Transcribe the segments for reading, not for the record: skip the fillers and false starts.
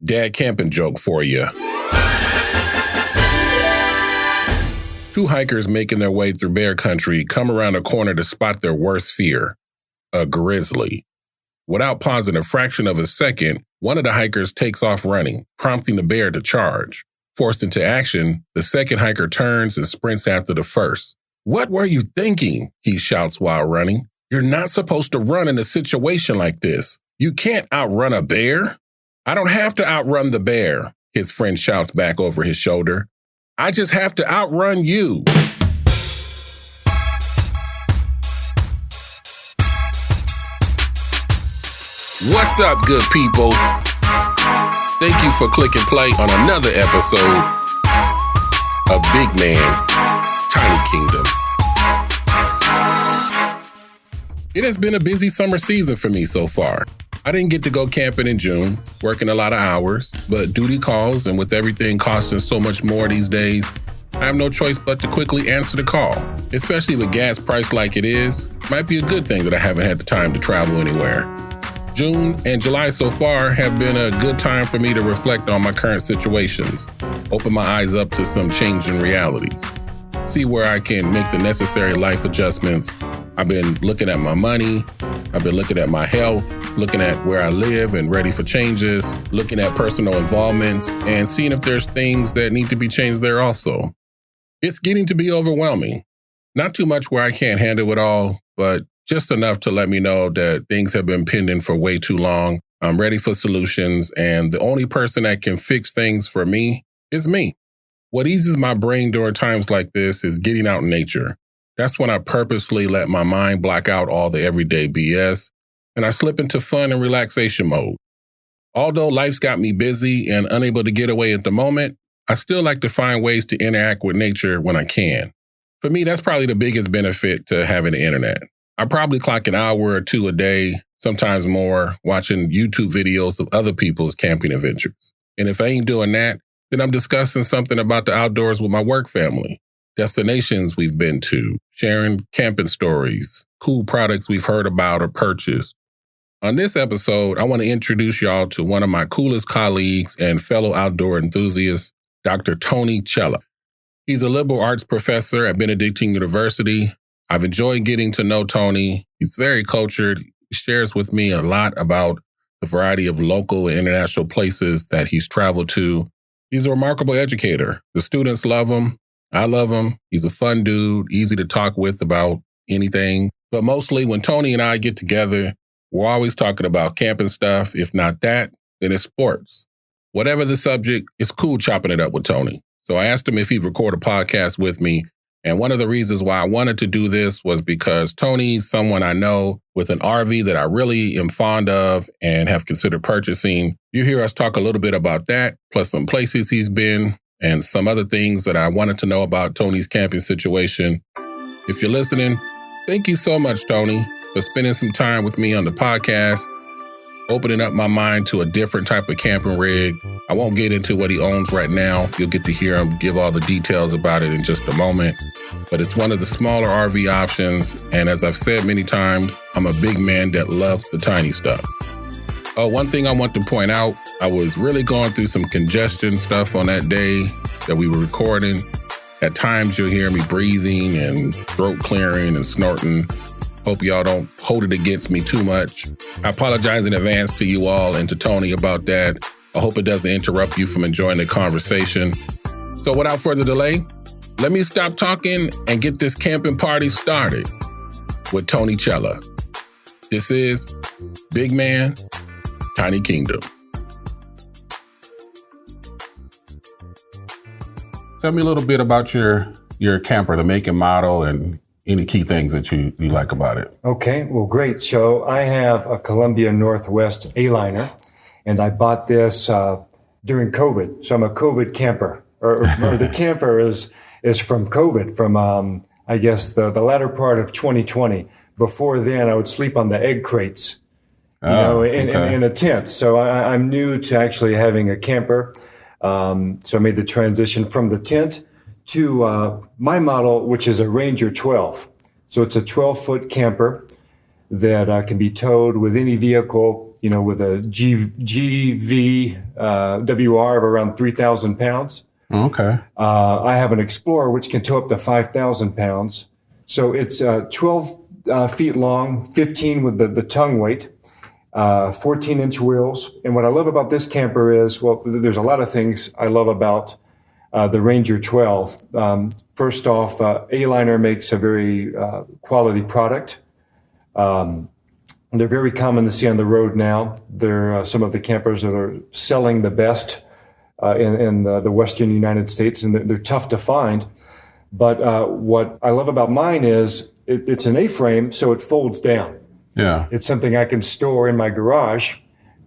Dad camping joke for you. Two hikers making their way through bear country come around a corner to spot their worst fear, a grizzly. Without pausing a fraction of a second, one of the hikers takes off running, prompting the bear to charge. Forced into action, the second hiker turns and sprints after the first. "What were you thinking?" he shouts while running. "You're not supposed to run in a situation like this. You can't outrun a bear." "I don't have to outrun the bear," his friend shouts back over his shoulder. "I just have to outrun you." What's up, good people? Thank you for clicking play on another episode of Big Man, Tiny Kingdom. It has been a busy summer season for me so far. I didn't get to go camping in June, working a lot of hours, but duty calls, and with everything costing so much more these days, I have no choice but to quickly answer the call. Especially with gas price like it is, might be a good thing that I haven't had the time to travel anywhere. June and July so far have been a good time for me to reflect on my current situations, open my eyes up to some changing realities, see where I can make the necessary life adjustments. I've been looking at my money, I've been looking at my health, looking at where I live and ready for changes, looking at personal involvements, and seeing if there's things that need to be changed there also. It's getting to be overwhelming. Not too much where I can't handle it all, but just enough to let me know that things have been pending for way too long. I'm ready for solutions, and the only person that can fix things for me is me. What eases my brain during times like this is getting out in nature. That's when I purposely let my mind block out all the everyday BS, and I slip into fun and relaxation mode. Although life's got me busy and unable to get away at the moment, I still like to find ways to interact with nature when I can. For me, that's probably the biggest benefit to having the internet. I probably clock an hour or two a day, sometimes more, watching YouTube videos of other people's camping adventures. And if I ain't doing that, then I'm discussing something about the outdoors with my work family, destinations we've been to, sharing camping stories, cool products we've heard about or purchased. On this episode, I want to introduce y'all to one of my coolest colleagues and fellow outdoor enthusiasts, Dr. Tony Cella. He's a liberal arts professor at Benedictine University. I've enjoyed getting to know Tony. He's very cultured. He shares with me a lot about the variety of local and international places that he's traveled to. He's a remarkable educator. The students love him. I love him. He's a fun dude, easy to talk with about anything. But mostly when Tony and I get together, we're always talking about camping stuff. If not that, then it's sports. Whatever the subject, it's cool chopping it up with Tony. So I asked him if he'd record a podcast with me. And one of the reasons why I wanted to do this was because Tony's someone I know with an RV that I really am fond of and have considered purchasing. You hear us talk a little bit about that, plus some places he's been and some other things that I wanted to know about Tony's camping situation. If you're listening, thank you so much, Tony, for spending some time with me on the podcast, opening up my mind to a different type of camping rig. I won't get into what he owns right now. You'll get to hear him give all the details about it in just a moment. But it's one of the smaller RV options. And as I've said many times, I'm a big man that loves the tiny stuff. Oh, one thing I want to point out, I was really going through some congestion stuff on that day that we were recording. At times you'll hear me breathing and throat clearing and snorting. Hope y'all don't hold it against me too much. I apologize in advance to you all and to Tony about that. I hope it doesn't interrupt you from enjoying the conversation. So without further delay, let me stop talking and get this camping party started with Tony Cella. This is Big Man, Tiny Kingdom. Tell me a little bit about your camper, the make and model, and any key things that you like about it. Okay, well, great. So I have a Columbia Northwest Aliner, and I bought this during COVID. So I'm a COVID camper, or the camper is from COVID, from I guess the latter part of 2020. Before then, I would sleep on the egg crates, in a tent. So I'm new to actually having a camper. So I made the transition from the tent to my model, which is a Ranger 12. So it's a 12-foot camper. that can be towed with any vehicle, with a GVWR of around 3,000 pounds. Okay. I have an Explorer which can tow up to 5,000 pounds. So it's 12 feet long, 15 with the tongue weight, 14-inch wheels. And what I love about this camper is, well, there's a lot of things I love about the Ranger 12. First off, Aliner makes a very quality product. They're very common to see on the road now. They're some of the campers that are selling the best in the Western United States, and they're tough to find. But what I love about mine is it's an A-frame, so it folds down. Yeah. It's something I can store in my garage,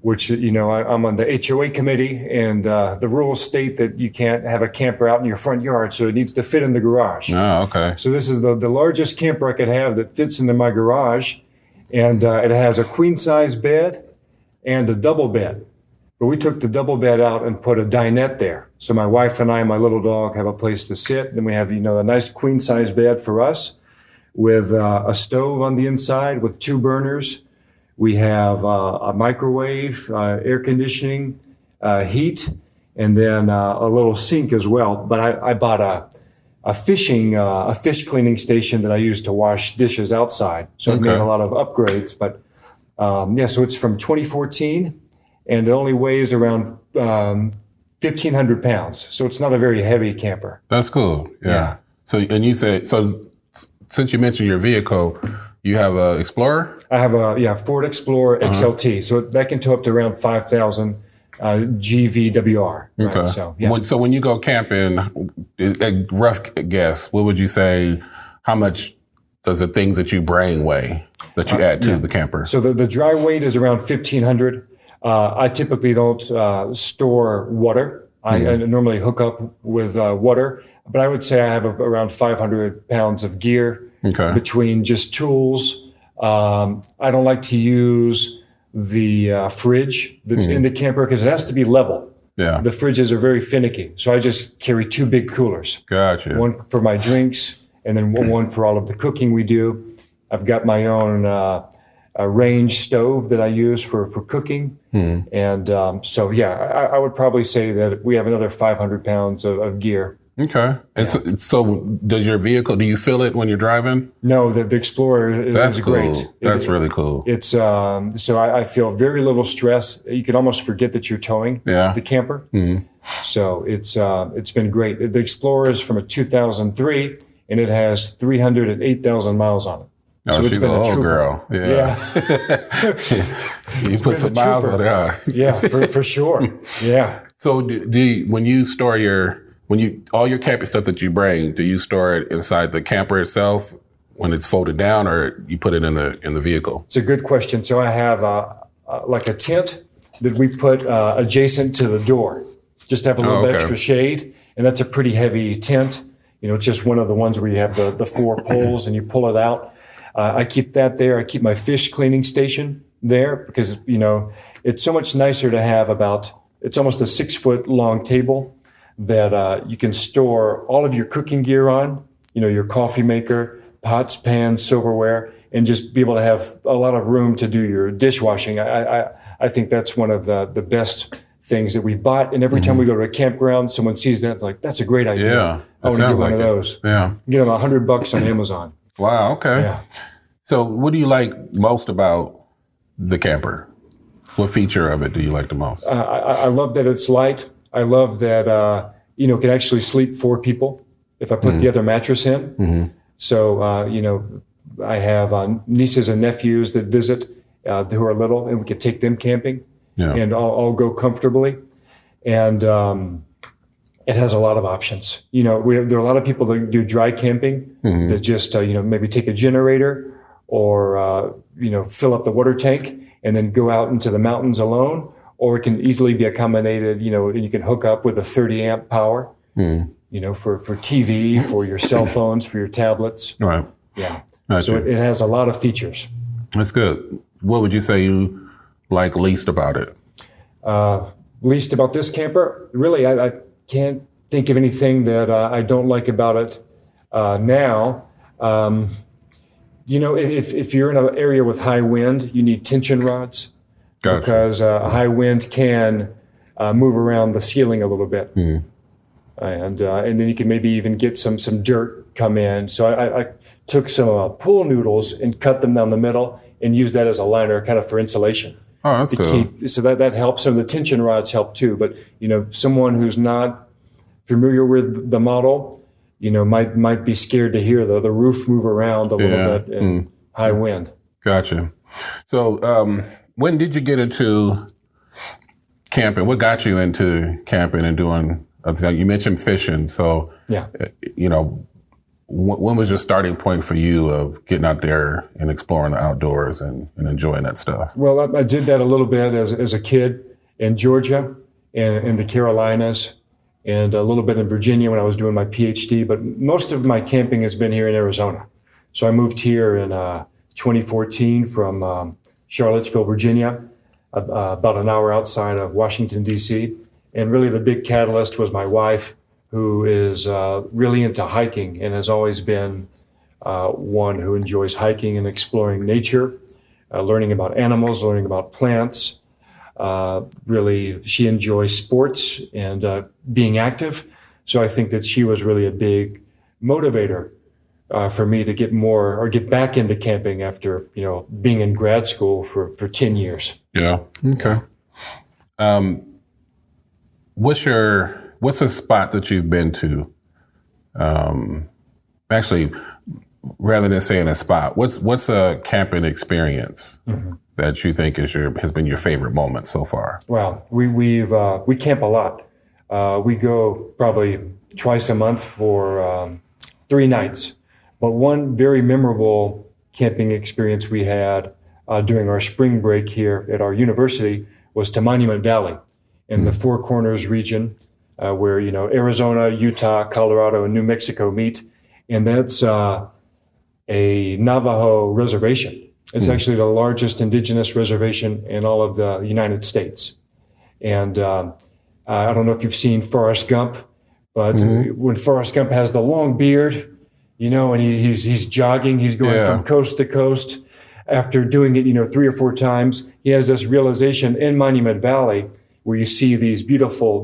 which, I'm on the HOA committee, and the rules state that you can't have a camper out in your front yard, so it needs to fit in the garage. Oh, okay. So this is the largest camper I could have that fits into my garage, and it has a queen-size bed and a double bed. But we took the double bed out and put a dinette there. So my wife and I and my little dog have a place to sit. Then we have, a nice queen-size bed for us with a stove on the inside with 2 burners. We have a microwave, air conditioning, heat, and then a little sink as well. But I bought a fish cleaning station that I use to wash dishes outside. So I made a lot of upgrades. But so it's from 2014. And it only weighs around 1,500 pounds. So it's not a very heavy camper. That's cool. Yeah. So, and you said, since you mentioned your vehicle, you have an Explorer? I have a Ford Explorer XLT. So that can tow up to around 5,000 GVWR. Okay. Right? So, yeah. So when you go camping, a rough guess, what would you say, how much does the things that you bring weigh that you add to the camper? So the dry weight is around 1,500. I typically don't store water. I normally hook up with water, but I would say I have around 500 pounds of gear between just tools. I don't like to use the fridge that's in the camper because it has to be level. Yeah. The fridges are very finicky, so I just carry 2 big coolers. Gotcha. One for my drinks, and then one for all of the cooking we do. I've got my own a range stove that I use for cooking. And I would probably say that we have another 500 pounds of gear. Okay. And so does your vehicle, do you feel it when you're driving? No, the Explorer is great. Cool. That's really cool. It's so I feel very little stress. You can almost forget that you're towing the camper. So it's been great. The Explorer is from a 2003, and it has 308,000 miles on it. Oh, so she's an old girl. Yeah. You put some miles on there. Yeah, for sure. Yeah. So do you, when you store all your camping stuff that you bring, do you store it inside the camper itself when it's folded down, or you put it in the vehicle? It's a good question. So I have like a tent that we put adjacent to the door, just to have a little bit extra shade, and that's a pretty heavy tent. It's just one of the ones where you have the 4 poles and you pull it out. I keep that there. I keep my fish cleaning station there because, it's so much nicer to have it's almost a 6-foot long table that you can store all of your cooking gear on, your coffee maker, pots, pans, silverware, and just be able to have a lot of room to do your dishwashing. I think that's one of the best things that we've bought. And every time we go to a campground, someone sees that, it's like, that's a great idea. Yeah. I want to get one of those. Yeah. Get them $100 on Amazon. Wow. Okay. Yeah. So what do you like most about the camper? What feature of it do you like the most? I love that it's light. I love that, it can actually sleep 4 people if I put the other mattress in. So, I have nieces and nephews that visit who are little, and we can take them camping and all go comfortably. And it has a lot of options. There are a lot of people that do dry camping that just, maybe take a generator or, fill up the water tank and then go out into the mountains alone. Or it can easily be accommodated, and you can hook up with a 30 amp power, for TV, for your cell phones, for your tablets. Right. Yeah. Gotcha. So it has a lot of features. That's good. What would you say you like least about it? Least about this camper? Really, I can't think of anything that I don't like about it now. If you're in an area with high wind, you need tension rods. Gotcha. Because high winds can move around the ceiling a little bit. And then you can maybe even get some dirt come in. So I took some pool noodles and cut them down the middle and used that as a liner kind of for insulation. Oh, that's cool. So that helps. Some of the tension rods help too. But, someone who's not familiar with the model, might be scared to hear the roof move around a little bit in high wind. Gotcha. So when did you get into camping? What got you into camping and doing? You mentioned fishing. So, yeah. When was your starting point for you of getting out there and exploring the outdoors and enjoying that stuff? Well, I did that a little bit as a kid in Georgia and in the Carolinas and a little bit in Virginia when I was doing my PhD. But most of my camping has been here in Arizona. So I moved here in 2014 from Charlottesville, Virginia, about an hour outside of Washington, D.C. And really the big catalyst was my wife, who is really into hiking and has always been one who enjoys hiking and exploring nature, learning about animals, learning about plants. Really, she enjoys sports and being active. So I think that she was really a big motivator for me to get back into camping after, being in grad school for 10 years. Yeah. Okay. What's a spot that you've been to? Actually, rather than saying a spot, what's a camping experience that you think has been your favorite moment so far? Well, we camp a lot. We go probably twice a month for 3 nights. But one very memorable camping experience we had during our spring break here at our university was to Monument Valley in the Four Corners region, where Arizona, Utah, Colorado, and New Mexico meet, and that's a Navajo reservation. It's actually the largest indigenous reservation in all of the United States. And I don't know if you've seen Forrest Gump, but when Forrest Gump has the long beard, and he's jogging, he's going from coast to coast. After doing it, 3 or 4 times, he has this realization in Monument Valley where you see these beautiful,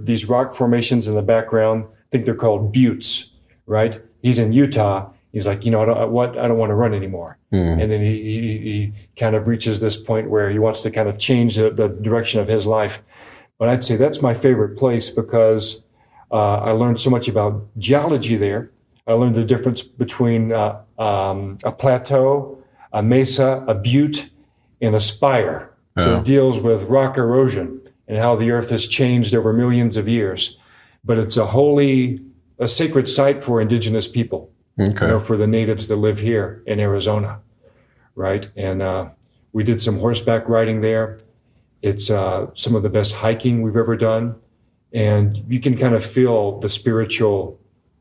these rock formations in the background. I think they're called buttes, right? He's in Utah. He's like, I don't want to run anymore. And then he kind of reaches this point where he wants to kind of change the direction of his life. But I'd say that's my favorite place because I learned so much about geology there. I learned the difference between a plateau, a mesa, a butte, and a spire. So it deals with rock erosion and how the earth has changed over millions of years. But it's a sacred site for indigenous people, for the natives that live here in Arizona, right? And we did some horseback riding there. It's some of the best hiking we've ever done. And you can kind of feel the spiritual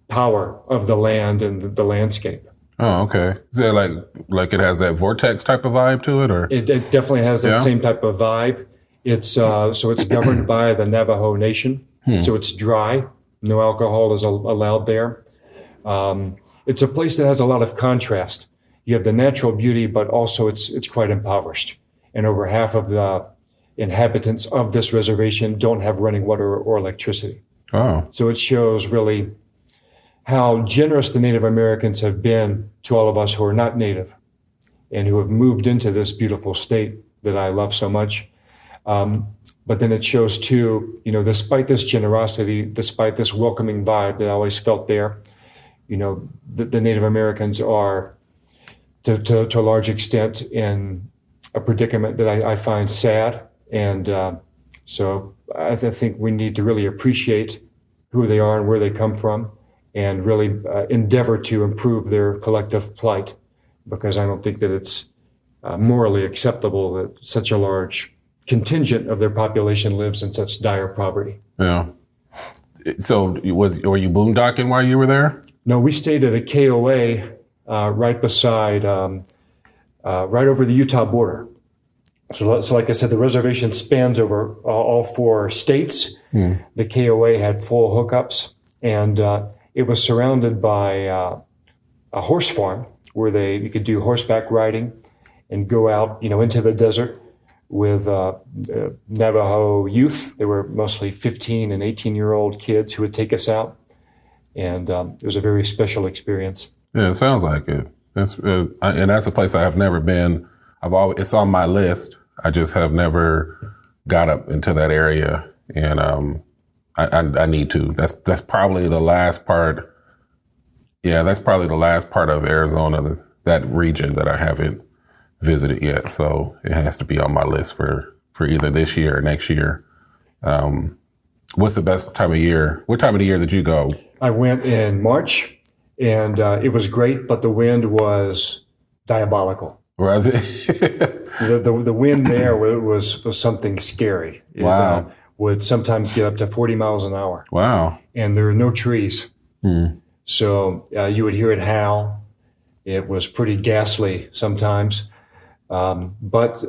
power of the land and the landscape. Oh, okay. Is it like it has that vortex type of vibe to it, or? It definitely has that same type of vibe. It's so it's governed by the Navajo Nation. So it's dry. No alcohol is allowed there. It's a place that has a lot of contrast. You have the natural beauty, but also it's quite impoverished. And over half of the inhabitants of this reservation don't have running water or electricity. Oh. So it shows really how generous the Native Americans have been to all of us who are not Native and who have moved into this beautiful state that I love so much. But then it shows too, despite this generosity, despite this welcoming vibe that I always felt there, the Native Americans are to a large extent in a predicament that I find sad. And so I think we need to really appreciate who they are and where they come from, and really endeavor to improve their collective plight, because I don't think that it's morally acceptable that such a large contingent of their population lives in such dire poverty. Yeah. So were you boondocking while you were there? No, we stayed at a KOA right beside, right over the Utah border. So like I said, the reservation spans over all 4 states. The KOA had full hookups, and it was surrounded by a horse farm where you could do horseback riding and go out, into the desert with Navajo youth. They were mostly 15 and 18-year-old kids who would take us out, and it was a very special experience. Yeah, it sounds like it. And that's a place I have never been. It's on my list. I just have never got up into that area, and I need to. That's probably the last part. Yeah, that's probably the last part of Arizona, that region that I haven't visited yet. So it has to be on my list for either this year or next year. What's the best time of year? What time of the year did you go? I went in March, and it was great, but the wind was diabolical. Was it? the wind there was something scary. Wow. It would sometimes get up to 40 miles an hour. Wow. And there are no trees. So you would hear it howl. It was pretty ghastly sometimes. But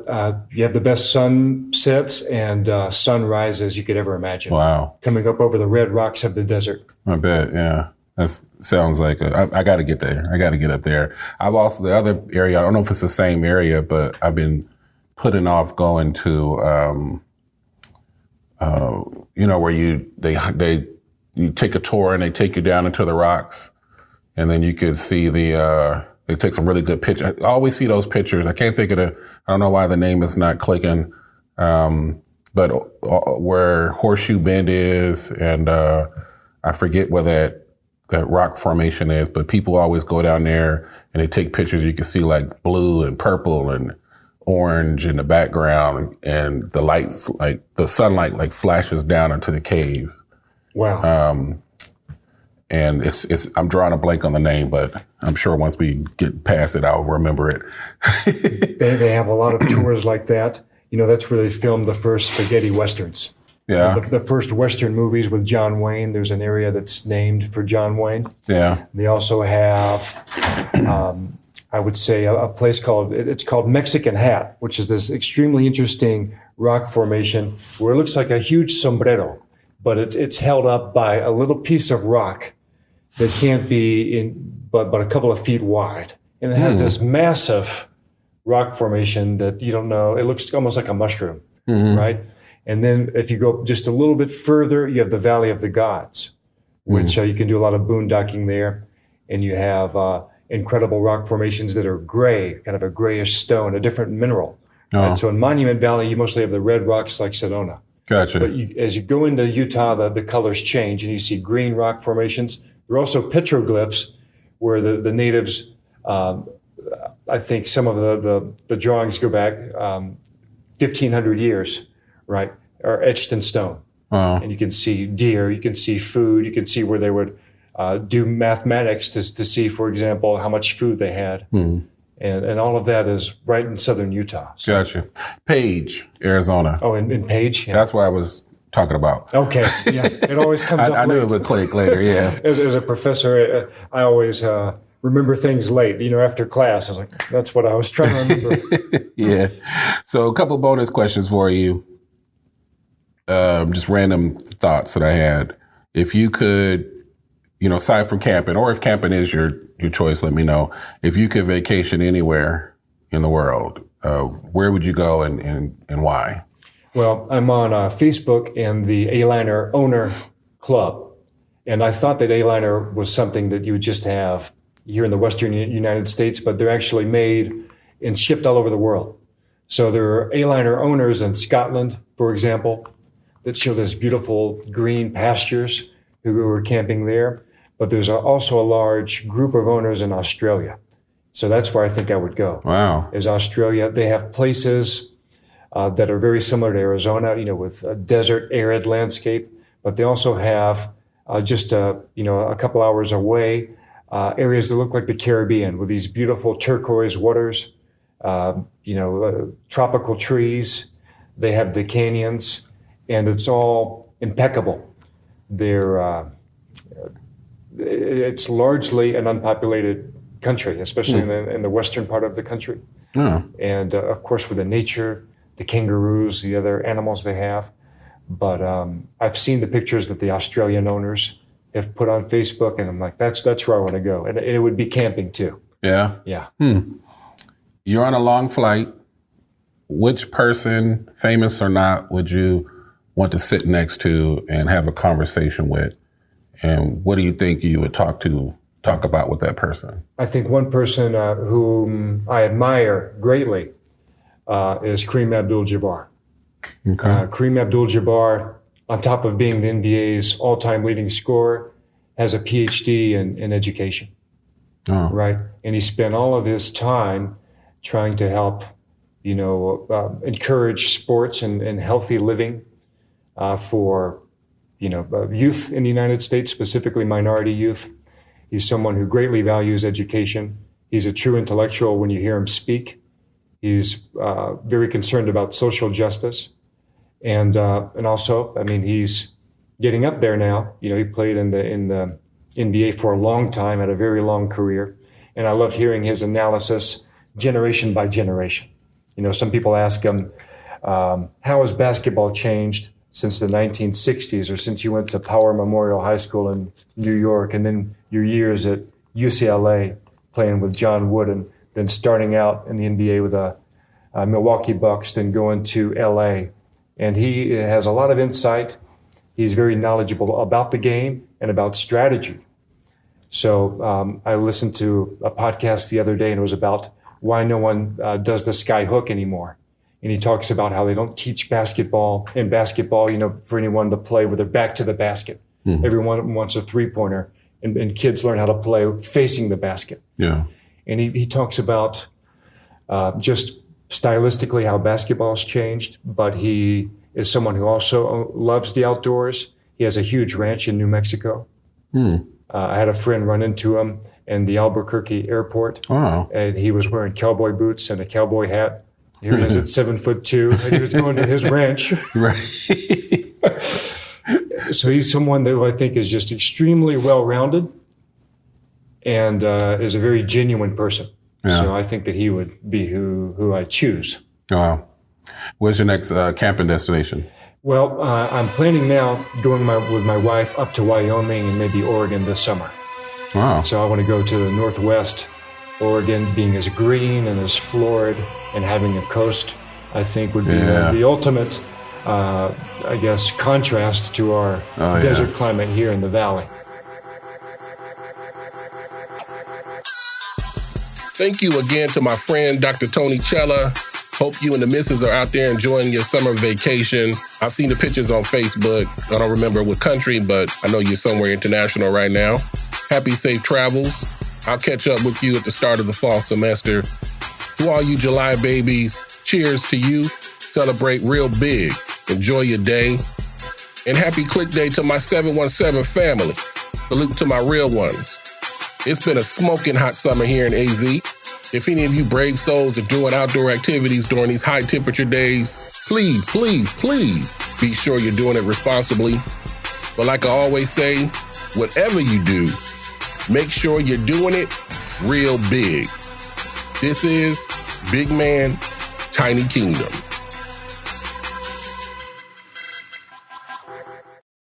you have the best sunsets and sunrises you could ever imagine. Wow. Coming up over the red rocks of the desert. I bet, yeah. That sounds like I got to get there. I got to get up there. I've also, the other area, I don't know if it's the same area, but I've been putting off going to, where you take a tour and they take you down into the rocks, and then you could see they take some really good pictures. I always see those pictures. I can't think of I don't know why the name is not clicking. But where Horseshoe Bend is, and I forget where that rock formation is, but people always go down there and they take pictures. You can see like blue and purple and orange in the background, and the lights, like the sunlight, like flashes down into the cave. Wow. And I'm drawing a blank on the name, but I'm sure once we get past it, I'll remember it. They have a lot of tours like that. That's where they filmed the first spaghetti westerns. Yeah. The first Western movies with John Wayne. There's an area that's named for John Wayne. Yeah. They also have, I would say, a place it's called Mexican Hat, which is this extremely interesting rock formation where it looks like a huge sombrero, but it's held up by a little piece of rock that can't be but a couple of feet wide. And it has this massive rock formation that you don't know. It looks almost like a mushroom, right? And then if you go just a little bit further, you have the Valley of the Gods, which you can do a lot of boondocking there. And you have incredible rock formations that are gray, kind of a grayish stone, a different mineral. Oh. Right? So in Monument Valley, you mostly have the red rocks like Sedona. Gotcha. But as you go into Utah, the colors change and you see green rock formations. There are also petroglyphs where the natives, I think some of the drawings go back 1,500 years, right, are etched in stone. And you can see deer, you can see food, you can see where they would do mathematics to see, for example, how much food they had. And all of that is right in southern Utah. So, Gotcha. Page, Arizona. oh, in Page? Yeah. That's what I was talking about. Okay, yeah. It always comes up I knew late. it would click later, yeah. As a professor, I always remember things late, after class. I was like, that's what I was trying to remember. Yeah. So a couple bonus questions for you. Just random thoughts that I had. If you could, aside from camping, or if camping is your choice, let me know. If you could vacation anywhere in the world, where would you go and why? Well, I'm on Facebook and the Aliner owner club. And I thought that Aliner was something that you would just have here in the Western United States, but they're actually made and shipped all over the world. So there are Aliner owners in Scotland, for example, that show this beautiful green pastures who are camping there. But there's also a large group of owners in Australia. So that's where I think I would go. Wow. Is Australia. They have places that are very similar to Arizona, with a desert, arid landscape. But they also have just a couple hours away, areas that look like the Caribbean with these beautiful turquoise waters, tropical trees. They have the canyons, and it's all impeccable. It's largely an unpopulated country, especially in the western part of the country. And of course, with the nature, the kangaroos, the other animals they have. But I've seen the pictures that the Australian owners have put on Facebook, and I'm like, that's where I want to go. And it would be camping too. Yeah. Yeah. You're on a long flight. Which person, famous or not, would you want to sit next to and have a conversation with? And what do you think you would talk about with that person? I think one person whom I admire greatly is Kareem Abdul-Jabbar. Okay. Kareem Abdul-Jabbar, on top of being the NBA's all-time leading scorer, has a PhD in education, right? And he spent all of his time trying to help, encourage sports and healthy living for, youth in the United States, specifically minority youth. He's someone who greatly values education. He's a true intellectual when you hear him speak. He's very concerned about social justice. And also, he's getting up there now. He played in the NBA for a long time, had a very long career. And I love hearing his analysis generation by generation. Some people ask him, how has basketball changed since the 1960s, or since you went to Power Memorial High School in New York, and then your years at UCLA playing with John Wood, and then starting out in the NBA with the Milwaukee Bucks, then going to LA. And he has a lot of insight. He's very knowledgeable about the game and about strategy. So I listened to a podcast the other day, and it was about why no one does the sky hook anymore. And he talks about how they don't teach basketball, for anyone to play with their back to the basket. Mm-hmm. Everyone wants a three-pointer, and kids learn how to play facing the basket. Yeah. And he talks about just stylistically how basketball's changed, but he is someone who also loves the outdoors. He has a huge ranch in New Mexico. I had a friend run into him in the Albuquerque airport. Wow. And he was wearing cowboy boots and a cowboy hat. Here he is at 7'2", and he was going to his ranch. Right. So he's someone that I think is just extremely well-rounded and is a very genuine person. Yeah. So I think that he would be who I choose. Wow. Where's your next camping destination? Well, I'm planning now going with my wife up to Wyoming and maybe Oregon this summer. Wow. So I want to go to the Northwest. Oregon being as green and as florid and having a coast, I think would be the ultimate, contrast to our desert climate here in the valley. Thank you again to my friend, Dr. Tony Cella. Hope you and the missus are out there enjoying your summer vacation. I've seen the pictures on Facebook. I don't remember what country, but I know you're somewhere international right now. Happy, safe travels. I'll catch up with you at the start of the fall semester. To all you July babies, cheers to you. Celebrate real big. Enjoy your day. And happy Click Day to my 717 family. Salute to my real ones. It's been a smoking hot summer here in AZ. If any of you brave souls are doing outdoor activities during these high temperature days, please, please, please be sure you're doing it responsibly. But like I always say, whatever you do, make sure you're doing it real big. This is Big Man, Tiny Kingdom.